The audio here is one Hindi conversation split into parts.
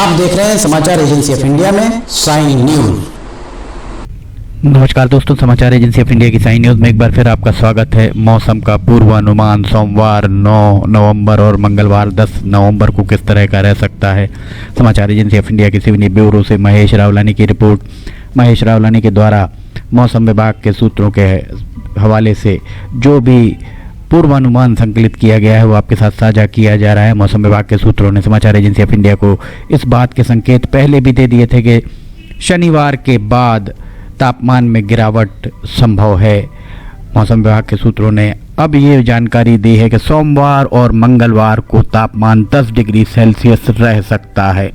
आप देख रहे हैं समाचार एजेंसी ऑफ इंडिया में साइन न्यूज। नमस्कार दोस्तों, समाचार एजेंसी ऑफ इंडिया की साइन न्यूज़ में एक बार फिर आपका स्वागत है। मौसम का पूर्वानुमान सोमवार 9 नवंबर और मंगलवार 10 नवंबर को किस तरह का रह सकता है। समाचार एजेंसी ऑफ इंडिया के सिवनी ब्यूरो से महेश रावलानी की रिपोर्ट। महेश रावलानी के द्वारा मौसम विभाग के सूत्रों के हवाले से जो भी पूर्वानुमान संकलित किया गया है वो आपके साथ साझा किया जा रहा है। मौसम विभाग के सूत्रों ने समाचार एजेंसी ऑफ इंडिया को इस बात के संकेत पहले भी दे दिए थे कि शनिवार के बाद तापमान में गिरावट संभव है। मौसम विभाग के सूत्रों ने अब ये जानकारी दी है कि सोमवार और मंगलवार को तापमान 10 डिग्री सेल्सियस रह सकता है।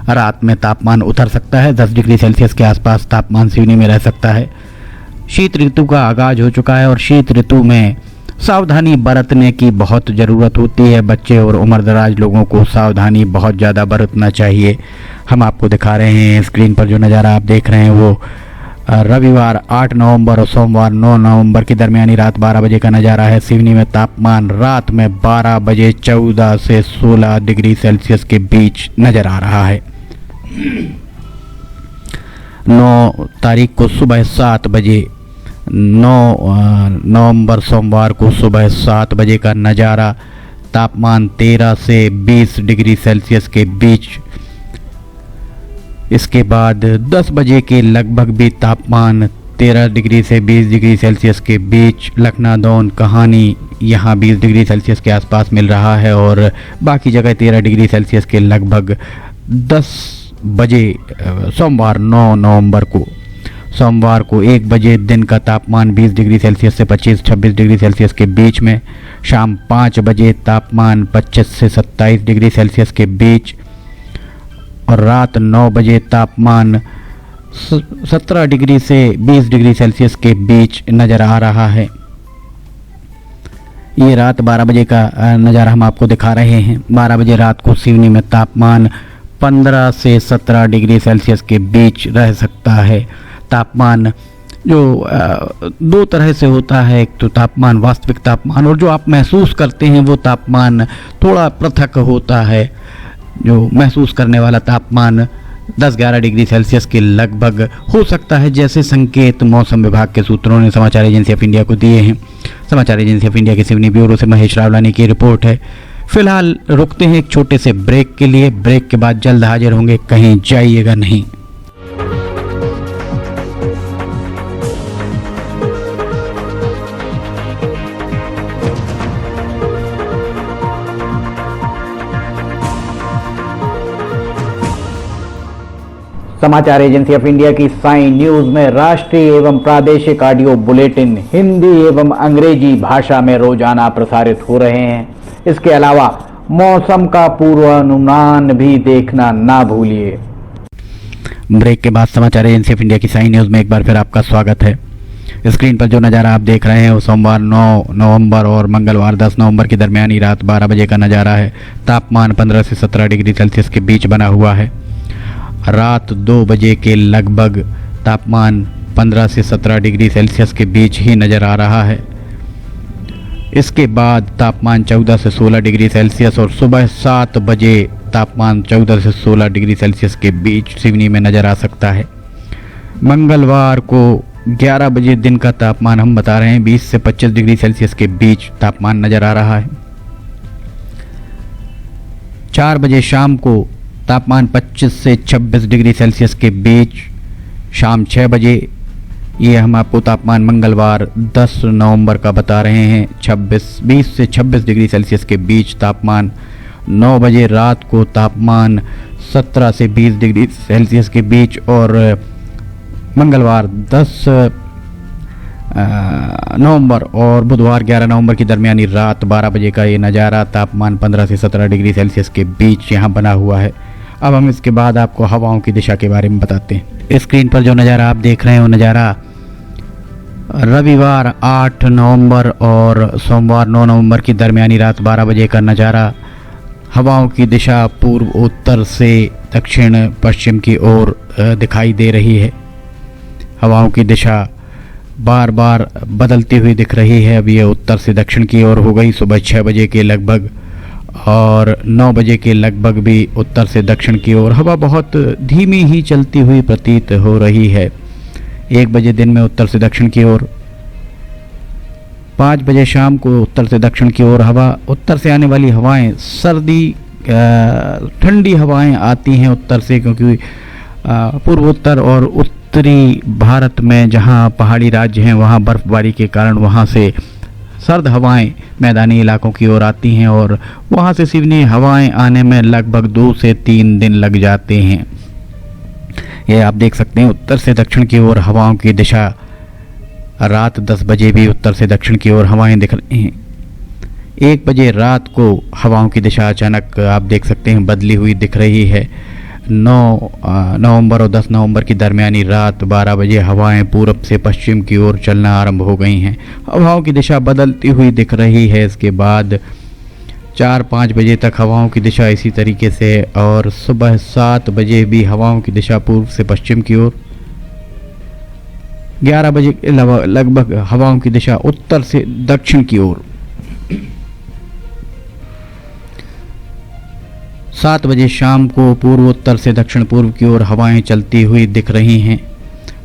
रात में तापमान उतर सकता है, 10 डिग्री सेल्सियस के आसपास तापमान सिवनी में रह सकता है। शीत ऋतु का आगाज हो चुका है और शीत ऋतु में सावधानी बरतने की बहुत ज़रूरत होती है। बच्चे और उम्रदराज लोगों को सावधानी बहुत ज़्यादा बरतना चाहिए। हम आपको दिखा रहे हैं स्क्रीन पर जो नज़ारा आप देख रहे हैं वो रविवार 8 नवंबर और सोमवार 9 नवंबर की दरमियानी रात 12 बजे का नज़ारा है। सिवनी में तापमान रात में 12 बजे 14 से 16 डिग्री सेल्सियस के बीच नज़र आ रहा है। 9 तारीख को सुबह 7 बजे 9 नवंबर सोमवार को सुबह 7 बजे का नज़ारा तापमान 13 से 20 डिग्री सेल्सियस के बीच। इसके बाद 10 बजे के लगभग भी तापमान 13 डिग्री से 20 डिग्री सेल्सियस के बीच। लखनादौन कहानी यहाँ 20 डिग्री सेल्सियस के आसपास मिल रहा है और बाकी जगह 13 डिग्री सेल्सियस के लगभग। 10 बजे सोमवार 9 नवंबर को 1 बजे दिन का तापमान 20 डिग्री सेल्सियस से 25-26 डिग्री सेल्सियस के बीच में। शाम 5 बजे तापमान 25 से 27 डिग्री सेल्सियस के बीच और रात 9 बजे तापमान 17 डिग्री से 20 डिग्री सेल्सियस के बीच नज़र आ रहा है। ये रात 12 बजे का नज़ारा हम आपको दिखा रहे हैं। 12 बजे रात को सिवनी में तापमान 15 से 17 डिग्री सेल्सियस के बीच रह सकता है। तापमान जो 2 तरह से होता है, एक तो तापमान वास्तविक तापमान और जो आप महसूस करते हैं वो तापमान थोड़ा पृथक होता है। जो महसूस करने वाला तापमान 10-11 डिग्री सेल्सियस के लगभग हो सकता है, जैसे संकेत मौसम विभाग के सूत्रों ने समाचार एजेंसी ऑफ इंडिया को दिए हैं। समाचार एजेंसी ऑफ इंडिया के सिवनी ब्यूरो से महेश रावलानी की रिपोर्ट है। फिलहाल रुकते हैं एक छोटे से ब्रेक के लिए। ब्रेक के बाद जल्द हाजिर होंगे, कहीं जाइएगा नहीं। समाचार एजेंसी ऑफ इंडिया की साइन न्यूज में राष्ट्रीय एवं प्रादेशिक ऑडियो बुलेटिन हिंदी एवं अंग्रेजी भाषा में रोजाना प्रसारित हो रहे हैं। इसके अलावा मौसम का पूर्वानुमान भी देखना ना भूलिए। ब्रेक के बाद समाचार एजेंसी ऑफ इंडिया की साइन न्यूज़ में एक बार फिर आपका स्वागत है। स्क्रीन पर जो नज़ारा आप देख रहे हैं वो सोमवार 9 नवंबर और मंगलवार 10 नवंबर की दरमियानी रात 12 बजे का नज़ारा है। तापमान 15 से 17 डिग्री सेल्सियस के बीच बना हुआ है। रात 2 बजे के लगभग तापमान 15 से 17 डिग्री सेल्सियस के बीच ही नज़र आ रहा है। इसके बाद तापमान 14 से 16 डिग्री सेल्सियस और सुबह 7 बजे तापमान 14 से 16 डिग्री सेल्सियस के बीच सिवनी में नज़र आ सकता है। मंगलवार को 11 बजे दिन का तापमान हम बता रहे हैं 20 से 25 डिग्री सेल्सियस के बीच तापमान नज़र आ रहा है। 4 बजे शाम को तापमान 25 से 26 डिग्री सेल्सियस के बीच। शाम 6 बजे ये हम आपको तापमान मंगलवार 10 नवंबर का बता रहे हैं 20 से 26 डिग्री सेल्सियस के बीच तापमान। 9 बजे रात को तापमान 17 से 20 डिग्री सेल्सियस के बीच और मंगलवार 10 नवंबर और बुधवार 11 नवंबर की दरमियानी रात 12 बजे का ये नज़ारा तापमान 15 से 17 डिग्री सेल्सियस के बीच यहाँ बना हुआ है। अब हम इसके बाद आपको हवाओं की दिशा के बारे में बताते हैं। स्क्रीन पर जो नज़ारा आप देख रहे हैं वो नज़ारा रविवार 8 नवंबर और सोमवार 9 नवंबर की दरमियानी रात 12 बजे का नज़ारा। हवाओं की दिशा पूर्व उत्तर से दक्षिण पश्चिम की ओर दिखाई दे रही है। हवाओं की दिशा बार बार बदलती हुई दिख रही है। अब ये उत्तर से दक्षिण की ओर हो गई सुबह 6 बजे के लगभग और 9 बजे के लगभग भी उत्तर से दक्षिण की ओर हवा बहुत धीमी ही चलती हुई प्रतीत हो रही है। 1 बजे दिन में उत्तर से दक्षिण की ओर, 5 बजे शाम को उत्तर से दक्षिण की ओर हवा, उत्तर से आने वाली हवाएं सर्दी ठंडी हवाएं आती हैं उत्तर से, क्योंकि पूर्वोत्तर और उत्तरी भारत में जहां पहाड़ी राज्य हैं वहां बर्फबारी के कारण वहां से सर्द हवाएं मैदानी इलाकों की ओर आती हैं और वहां से सिवनी हवाएं आने में लगभग 2 से 3 दिन लग जाते हैं। ये आप देख सकते हैं उत्तर से दक्षिण की ओर हवाओं की दिशा। रात 10 बजे भी उत्तर से दक्षिण की ओर हवाएं दिख रही हैं। 1 बजे रात को हवाओं की दिशा अचानक आप देख सकते हैं बदली हुई दिख रही है। 9 नवंबर और 10 नवंबर की दरमियानी रात 12 बजे हवाएं पूरब से पश्चिम की ओर चलना आरंभ हो गई हैं। हवाओं की दिशा बदलती हुई दिख रही है। इसके बाद 4-5 बजे तक हवाओं की दिशा इसी तरीके से, और सुबह 7 बजे भी हवाओं की दिशा पूर्व से पश्चिम की ओर। 11 बजे लगभग हवाओं की दिशा उत्तर से दक्षिण की ओर। 7 बजे शाम को पूर्वोत्तर से दक्षिण पूर्व की ओर हवाएं चलती हुई दिख रही हैं।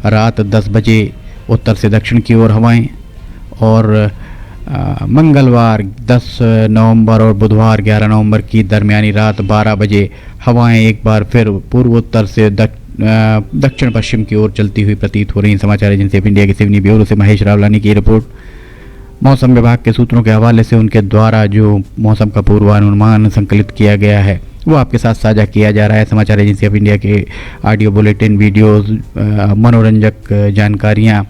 रात 10 बजे उत्तर से दक्षिण की ओर हवाएं, और मंगलवार 10 नवंबर और बुधवार 11 नवंबर की दरमियानी रात 12 बजे हवाएं एक बार फिर पूर्वोत्तर से दक्षिण पश्चिम की ओर चलती हुई प्रतीत हो रही। समाचार एजेंसी ऑफ इंडिया के सिवनी ब्यूरो से महेश रावलानी की रिपोर्ट। मौसम विभाग के सूत्रों के हवाले से उनके द्वारा जो मौसम का पूर्वानुमान संकलित किया गया है वो आपके साथ साझा किया जा रहा है। समाचार एजेंसी ऑफ इंडिया के ऑडियो बुलेटिन, वीडियोस, मनोरंजक जानकारियाँ,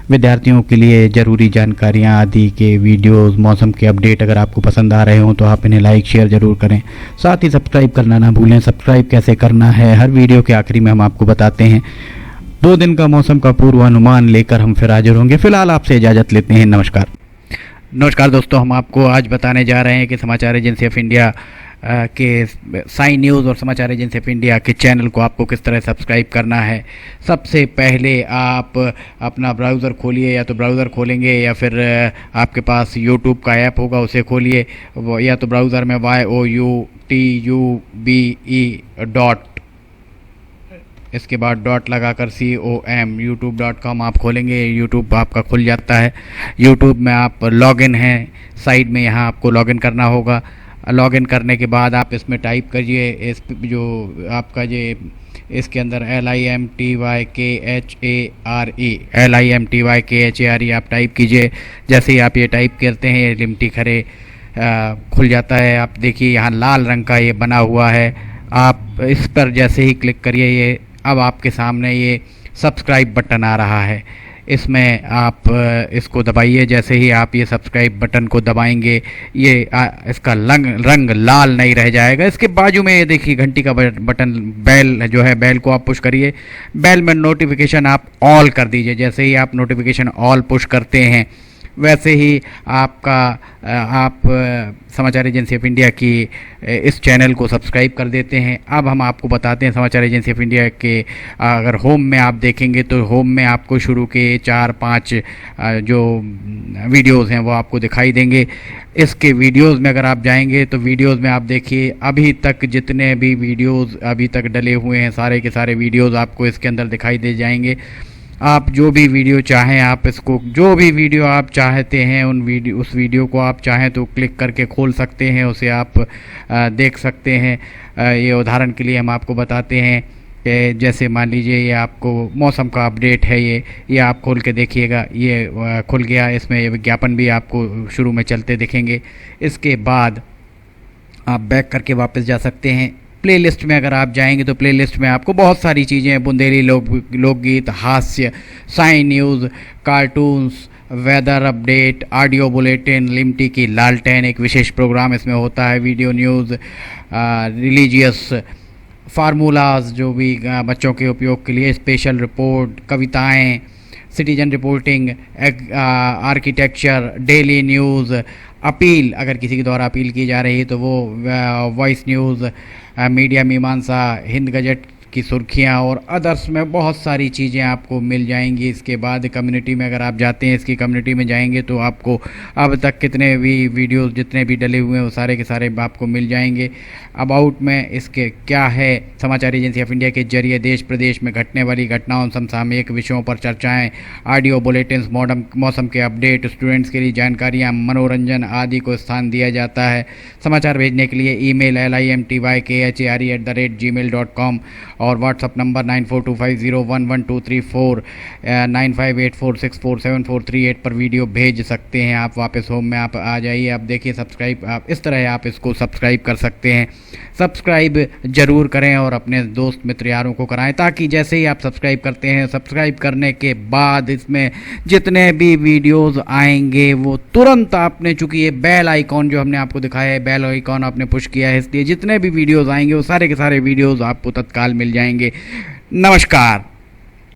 विद्यार्थियों के लिए ज़रूरी जानकारियाँ आदि के वीडियोस, मौसम के अपडेट अगर आपको पसंद आ रहे हों तो आप इन्हें लाइक शेयर ज़रूर करें। साथ ही सब्सक्राइब करना ना भूलें। सब्सक्राइब कैसे करना है हर वीडियो के आखिरी में हम आपको बताते हैं। 2 दिन का मौसम का पूर्वानुमान लेकर हम फिर हाजिर होंगे। फिलहाल आपसे इजाज़त लेते हैं। नमस्कार दोस्तों, हम आपको आज बताने जा रहे हैं कि समाचार एजेंसी ऑफ इंडिया के साइन न्यूज़ और समाचार एजेंसी ऑफ इंडिया के चैनल को आपको किस तरह सब्सक्राइब करना है। सबसे पहले आप अपना ब्राउज़र खोलिए, या तो ब्राउज़र खोलेंगे या फिर आपके पास यूट्यूब का ऐप होगा उसे खोलिए, या तो ब्राउज़र में youtube इसके बाद डॉट लगाकर com youtube.com आप खोलेंगे। यूट्यूब आपका खुल जाता है। यूट्यूब में आप लॉगिन हैं, साइड में यहाँ आपको लॉगिन करना होगा। लॉगिन करने के बाद आप इसमें टाइप करिए, इस जो आपका ये इसके अंदर LIMTYKHARE आप टाइप कीजिए। जैसे ही आप ये टाइप करते हैं ये लिमटी खरे खुल जाता है। आप देखिए यहाँ लाल रंग का ये बना हुआ है, आप इस पर जैसे ही क्लिक करिए ये अब आपके सामने ये सब्सक्राइब बटन आ रहा है। इसमें आप इसको दबाइए। जैसे ही आप ये सब्सक्राइब बटन को दबाएंगे ये इसका रंग लाल नहीं रह जाएगा। इसके बाजू में ये देखिए घंटी का बटन, बेल जो है, बेल को आप पुश करिए। बेल में नोटिफिकेशन आप ऑल कर दीजिए। जैसे ही आप नोटिफिकेशन ऑल पुश करते हैं वैसे ही आप समाचार एजेंसी ऑफ इंडिया की इस चैनल को सब्सक्राइब कर देते हैं। अब हम आपको बताते हैं समाचार एजेंसी ऑफ इंडिया के अगर होम में आप देखेंगे तो होम में आपको शुरू के 4-5 जो वीडियोस हैं वो आपको दिखाई देंगे। इसके वीडियोस में अगर आप जाएंगे तो वीडियोस में आप देखिए अभी तक जितने भी वीडियोस अभी तक डले हुए हैं सारे के सारे वीडियोस आपको इसके अंदर दिखाई दे जाएंगे। आप जो भी वीडियो चाहें, आप इसको जो भी वीडियो आप चाहते हैं उस वीडियो को आप चाहें तो क्लिक करके खोल सकते हैं, उसे आप देख सकते हैं। ये उदाहरण के लिए हम आपको बताते हैं कि जैसे मान लीजिए ये आपको मौसम का अपडेट है, ये आप खोल के देखिएगा, ये खुल गया। इसमें ये विज्ञापन भी आपको शुरू में चलते दिखेंगे। इसके बाद आप बैक करके वापस जा सकते हैं। प्लेलिस्ट में अगर आप जाएंगे तो प्लेलिस्ट में आपको बहुत सारी चीज़ें, बुंदेली लोकगीत, हास्य, sign news, cartoons, weather update, audio bulletin, Limti की लालटेन एक विशेष प्रोग्राम इसमें होता है, वीडियो न्यूज़, रिलीजियस फार्मूलाज जो भी बच्चों के उपयोग के लिए, स्पेशल रिपोर्ट, कविताएं, citizen reporting, architecture, daily news, appeal अगर किसी के द्वारा अपील की जा रही है तो वो, वॉइस न्यूज़, मीडिया मीमांसा, हिंद गजट की सुर्खियां और अदर्स में बहुत सारी चीज़ें आपको मिल जाएंगी। इसके बाद कम्युनिटी में अगर आप जाते हैं, इसकी कम्युनिटी में जाएंगे तो आपको अब तक कितने भी वीडियोस जितने भी डले हुए हैं वो सारे के सारे आपको मिल जाएंगे। अबाउट में इसके क्या है, समाचार एजेंसी ऑफ इंडिया के जरिए देश प्रदेश में घटने वाली घटनाओं, समसामयिक विषयों पर चर्चाएं, ऑडियो बुलेटिन्स, मौसम के अपडेट, स्टूडेंट्स के लिए जानकारियां, मनोरंजन आदि को स्थान दिया जाता है। समाचार भेजने के लिए ईमेल limtykhare@gmail.com और व्हाट्सअप नंबर 9425011234 9584647438 पर वीडियो भेज सकते हैं। आप वापस होम में आप आ जाइए, आप देखिए सब्सक्राइब, आप इस तरह आप इसको सब्सक्राइब कर सकते हैं। सब्सक्राइब ज़रूर करें और अपने दोस्त मित्र यारों को कराएं, ताकि जैसे ही आप सब्सक्राइब करते हैं, सब्सक्राइब करने के बाद इसमें जितने भी वीडियोस आएंगे वो तुरंत आपने, चूँकि ये बेल आइकॉन जो हमने आपको दिखाया है, बेल आइकॉन आपने पुश किया है, इसलिए जितने भी वीडियोस आएंगे वो सारे के सारे वीडियोस आपको तत्काल मिल जाएंगे। नमस्कार।